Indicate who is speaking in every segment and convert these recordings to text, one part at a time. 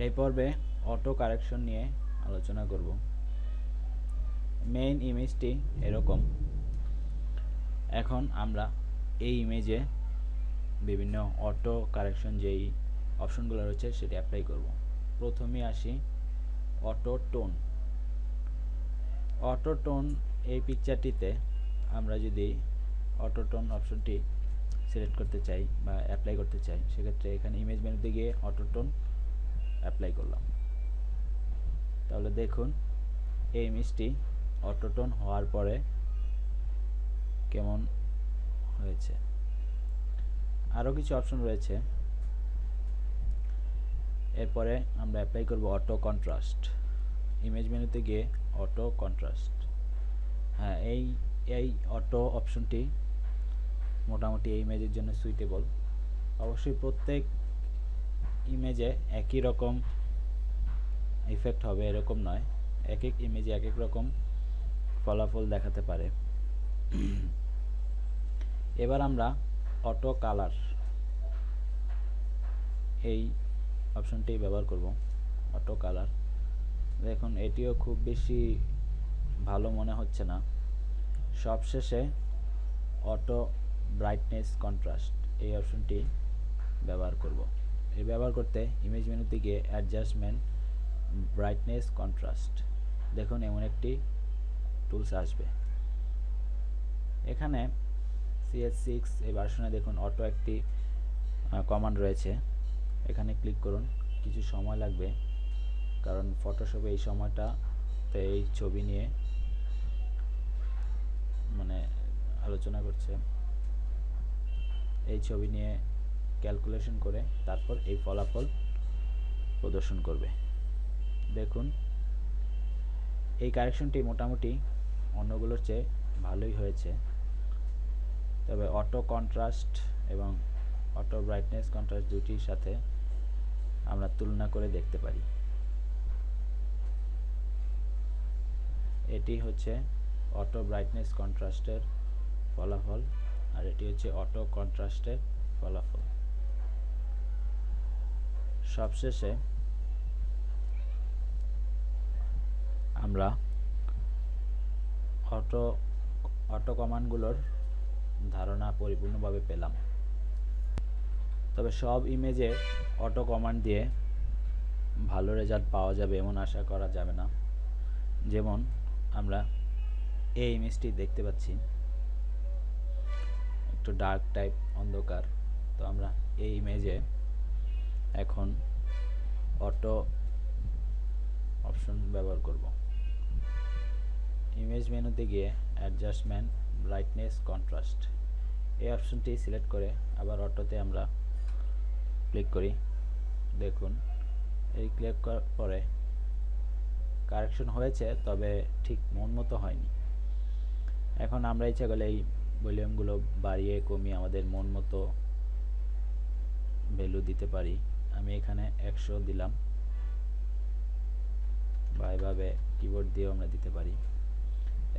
Speaker 1: এই পর্বে auto correction নিয়ে আলোচনা করব। মেইন ইমেজটি এরকম। এখন আমরা এই ইমেজে বিভিন্ন অটো কারেকশন যেই অপশনগুলো রয়েছে সেটি অ্যাপ্লাই করব। প্রথমে আসি অটো টোন। অটো টোন এই পিকচারটিতে আমরা যদি অটো টোন অপশনটি সিলেক্ট করতে চাই বা অ্যাপ্লাই করতে চাই, সেক্ষেত্রে এখানে ইমেজ মেনুতে গিয়ে অটো টোন অ্যাপ্লাই করলাম। তাহলে দেখুন এই ইমেজটি অটো টোন হওয়ার পরে কেমন হয়েছে। আরও কিছু অপশন রয়েছে। এরপরে আমরা অ্যাপ্লাই করব অটো কন্ট্রাস্ট। ইমেজ মেনুতে গিয়ে অটো কন্ট্রাস্ট। হ্যাঁ, এই অটো অপশনটি মোটামুটি এই ইমেজের জন্য সুইটেবল। অবশ্যই প্রত্যেক ইমেজে একই রকম ইফেক্ট হবে এরকম নয়, এক এক ইমেজে এক এক রকম ফলাফল দেখাতে পারে। এবার আমরা অটো কালার এই অপশনটি ব্যবহার করব। অটো কালার, দেখুন এটিও খুব বেশি ভালো মনে হচ্ছে না। সবশেষে অটো ব্রাইটনেস কন্ট্রাস্ট এই অপশনটি ব্যবহার করব। এই ব্যবহার করতে ইমেজ মেনুতে গিয়ে অ্যাডজাস্টমেন্ট ব্রাইটনেস কন্ট্রাস্ট, দেখুন এমন একটি টুলস আসবে। এখানে CS6 এই ভার্সনে দেখুন অটো একটি কমান্ড রয়েছে। এখানে ক্লিক করুন। কিছু সময় লাগবে, কারণ ফটোশপে এই সময়টাতে এই ছবি নিয়ে আলোচনা করছে, এই ছবি নিয়ে ক্যালকুলেশন করে তারপর এই ফলাফল প্রদর্শন করবে। দেখুন এই কারেকশনটি মোটামুটি অন্যগুলোর চেয়ে ভালোই হয়েছে, তবে অটো কন্ট্রাস্ট এবং অটো ব্রাইটনেস কন্ট্রাস্ট দুটির সাথে আমরা তুলনা করে দেখতে পারি। এটি হচ্ছে অটো ব্রাইটনেস কন্ট্রাস্টের ফলাফল, আর এটি হচ্ছে অটো কন্ট্রাস্টের ফলাফল। সবশেষে আমরা অটো কমান্ডগুলোর ধারণা পরিপূর্ণভাবে পেলাম। তবে সব ইমেজে অটো কমান্ড দিয়ে ভালো রেজাল্ট পাওয়া যাবে এমন আশা করা যাবে না। যেমন আমরা এই ইমেজটি দেখতে পাচ্ছি, একটু ডার্ক টাইপ, অন্ধকার। তো আমরা এই ইমেজে এখন অটো অপশন ব্যবহার করব। ইমেজ মেনুতে গিয়ে অ্যাডজাস্টমেন্ট ব্রাইটনেস কন্ট্রাস্ট এই অপশনটি সিলেক্ট করে আবার অটোতে আমরা ক্লিক করি। দেখুন এই ক্লিক করার পরে কারেকশন হয়েছে, তবে ঠিক মন মতো হয়নি। এখন আমরা ইচ্ছা করলে এই ভলিউমগুলো বাড়িয়ে কমিয়ে আমাদের মন মতো ভ্যালু দিতে পারি। আমি এখানে 100 দিলাম, বা এভাবে কিবোর্ড দিয়েও আমরা দিতে পারি।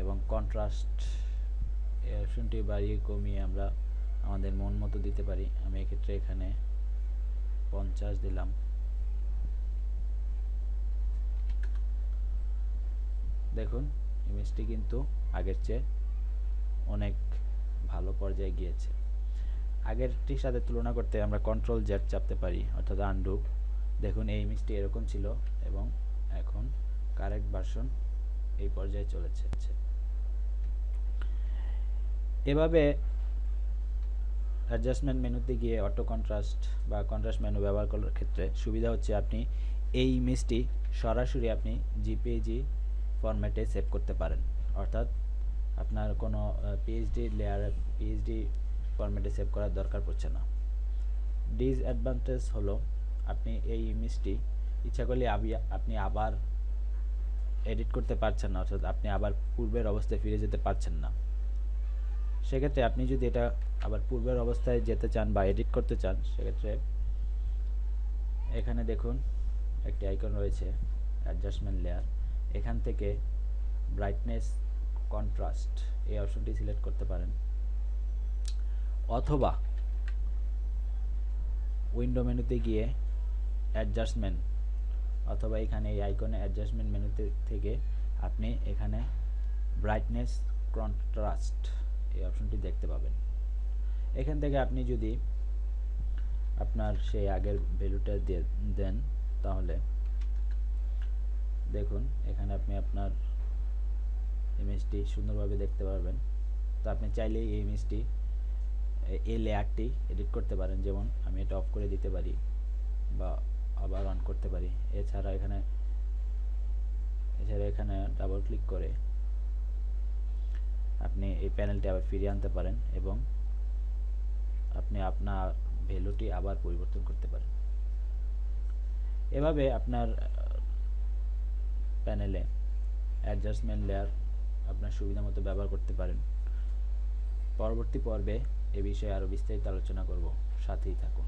Speaker 1: এবং কন্ট্রাস্ট এই অপশনটি বাড়িয়ে কমিয়ে আমরা আমাদের মন মতো দিতে পারি। আমি এক্ষেত্রে এখানে 50 দিলাম। দেখুন ইমেজটি কিন্তু আগের চেয়ে অনেক ভালো পর্যায়ে গিয়েছে। আগেরটির সাথে তুলনা করতে আমরা Ctrl Z চাপতে পারি, অর্থাৎ আনডু। দেখুন এই ইমেজটি এরকম ছিল এবং এখন কারেক্ট ভার্সন এই পর্যায়ে চলেছে। এভাবে অ্যাডজাস্টমেন্ট মেনুতে গিয়ে অটো কন্ট্রাস্ট বা কন্ট্রাস্ট মেনু ব্যবহার করার ক্ষেত্রে সুবিধা হচ্ছে আপনি এই ইমেজটি সরাসরি আপনি জিপিজি ফরম্যাটে সেভ করতে পারেন, অর্থাৎ আপনার কোনো পিএইচডি লেয়ারে পিএইচডি ফরম্যাটে সেভ করার দরকার পড়ছে না। ডিসঅ্যাডভান্টেজ হলো আপনি এই ইমেজটি ইচ্ছা করলে আপনি আবার এডিট করতে পারছেন না, অর্থাৎ আপনি আবার পূর্বের অবস্থায় ফিরে যেতে পারছেন না। সেক্ষেত্রে আপনি যদি এটা আবার পূর্বের অবস্থায় যেতে চান বা এডিট করতে চান, সেক্ষেত্রে এখানে দেখুন একটি আইকন রয়েছে অ্যাডজাস্টমেন্ট লেয়ার। এখান থেকে ব্রাইটনেস কন্ট্রাস্ট এই অপশনটি সিলেক্ট করতে পারেন, অথবা উইন্ডো মেনুতে গিয়ে অ্যাডজাস্টমেন্ট অথবা এখানে এই আইকনে অ্যাডজাস্টমেন্ট মেনুতে থেকে আপনি এখানে ব্রাইটনেস কন্ট্রাস্ট এই অপশনটি দেখতে পাবেন। এখান থেকে আপনি যদি আপনার সেই আগের ভ্যালুটা দিয়ে দেন তাহলে দেখুন এখানে আপনি আপনার ইমেজটি সুন্দরভাবে দেখতে পারবেন। তো আপনি চাইলেই এই ইমেজটি এই লেয়ারটি এডিট করতে পারেন, যেমন আমি এটা অফ করে দিতে পারি বা আবার অন করতে পারি। এছাড়া এখানে ডাবল ক্লিক করে আপনি এই প্যানেলটি আবার ফিরিয়ে আনতে পারেন এবং আপনি আপনার ভ্যালুটি আবার পরিবর্তন করতে পারেন। এভাবে আপনার প্যানেলে অ্যাডজাস্টমেন্ট লেয়ার আপনার সুবিধা মতো ব্যবহার করতে পারেন। পরবর্তী পর্বে এ বিষয়ে আরও বিস্তারিত আলোচনা করব, সাথেই থাকুন।